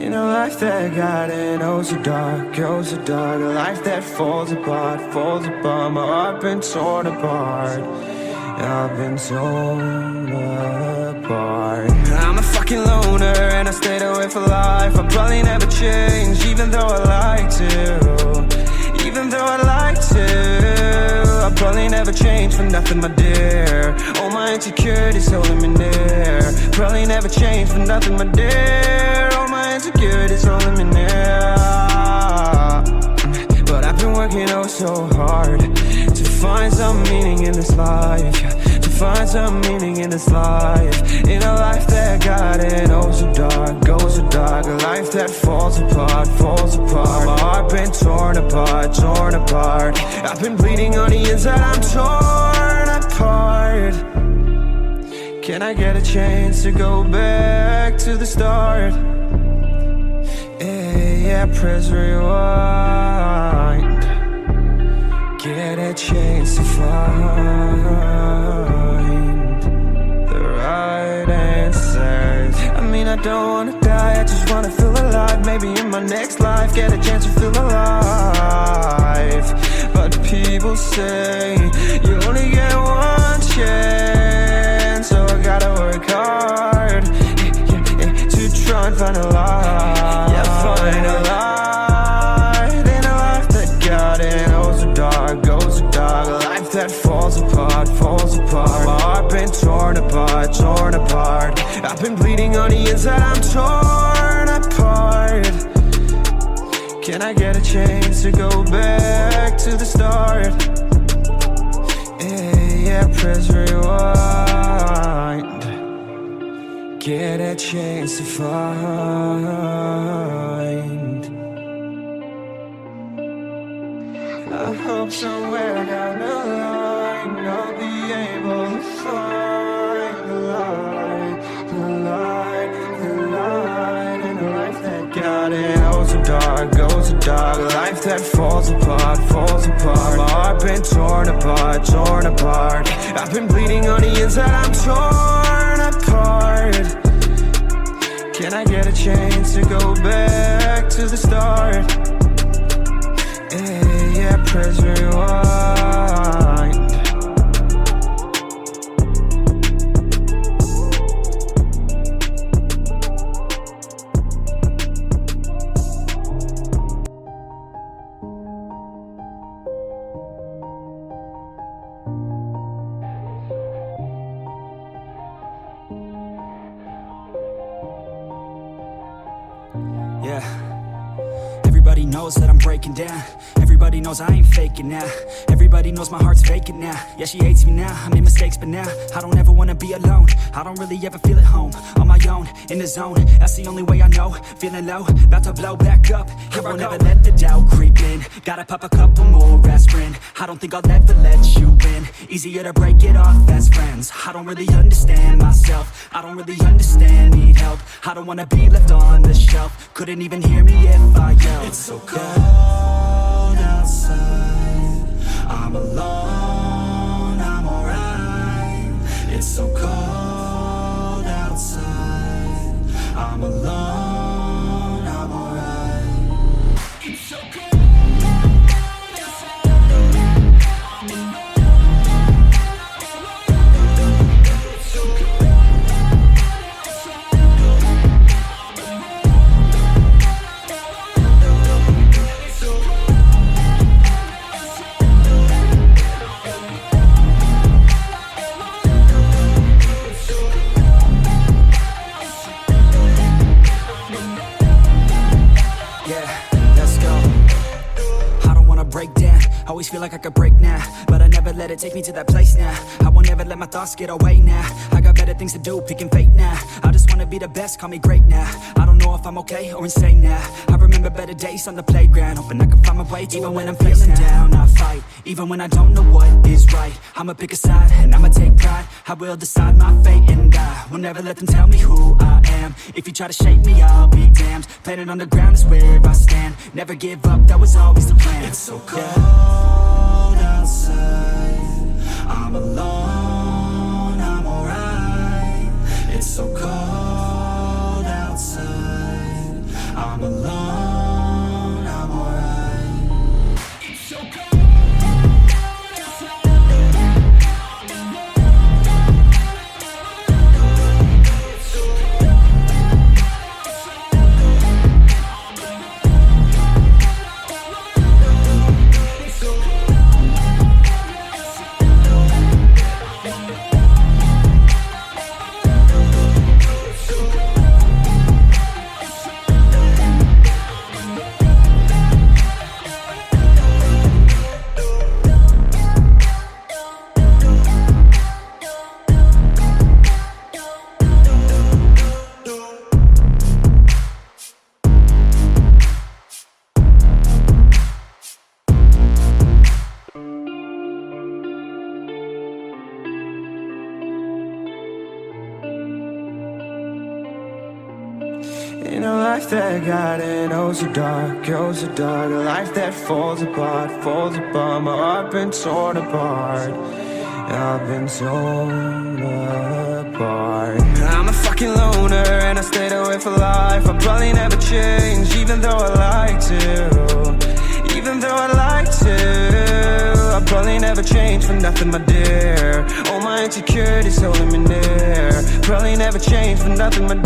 In a life that got it, oh so dark, oh so dark. A life that falls apart, falls apart. My heart been torn apart, I've been torn apart. I'm a fucking loner and I stayed away for life. I'll probably never change, even though I like to. Even though I like to, I'll probably never change for nothing, my dear. All my insecurities holding me near. Probably never change for nothing, my dear. All my insecurities holding me near. But I've been working oh so hard to find some meaning in this life, to find some meaning in this life. In a life that got it oh so dark, oh so dark. A life that falls apart, falls apart. My heart been torn apart, torn apart. I've been bleeding on the inside, I'm torn apart. Can I get a chance to go back to the start? Yeah, press rewind. Get a chance to find the right answers. I mean, I don't wanna die, I just wanna feel alive. Maybe in my next life, get a chance to feel alive. But people say you only get one chance, so I gotta work hard to try and find a light. Yeah, find a light in a life that got it oh so dark, oh so dark. A life that falls apart, falls apart. My heart been torn apart, torn apart. I've been bleeding on the inside, I'm torn apart. Can I get a chance to go back to the start? Yeah, press rewind. Get a chance to find. I hope somewhere down the line I'll be able to find the light, the light, the light. In a life that got it oh so dark, oh so dark. A life that falls apart, falls apart. My heart been torn apart, torn apart. I've been bleeding on the inside, I'm torn apart. Can I get a chance to go back to the start? Yeah, press rewind. Yeah. Everybody knows that I'm breaking down. Everybody knows I ain't faking now. Everybody knows my heart's vacant now. Yeah, she hates me now, I made mistakes but now I don't ever wanna be alone. I don't really ever feel at home. On my own, in the zone, that's the only way I know. Feeling low, about to blow back up. Here I won't ever let the doubt creep in. Gotta pop a couple more aspirin. I don't think I'll ever let you in. Easier to break it off best friends. I don't really understand myself. I don't really understand, need help. I don't wanna be left on the shelf. Couldn't even hear me if I yelled. It's so cold outside, I'm alone, I'm alright. It's so cold outside, I'm alone, I'm alright. It's so cold outside, I'm alone. It's so cold always feel like I could break now, but I never let it take me to that place now. I won't ever let my thoughts get away now. I got better things to do, picking fate now. I just wanna be the best, call me great now. I don't know if I'm okay or insane now. I remember better days on the playground, hoping I can find my way. Even when I'm feeling down, I fight. Even when I don't know what is right, I'ma pick a side and I'ma take pride. I will decide my fate and I will never let them tell me who I am. If you try to shake me, I'll be damned. Planet on the ground is where I stand. Never give up, that was always the plan. It's so cold outside, I'm alone, I'm alright. It's so cold outside, life that got it, oh so dark, oh so dark. A life that falls apart, falls apart. My heart been torn apart, I've been torn apart. I'm a fucking loner and I stayed away for life. I'll probably never change, even though I like to. Even though I like to, I'll probably never change for nothing, my dear. All my insecurities holding me near. Probably never change for nothing, my dear.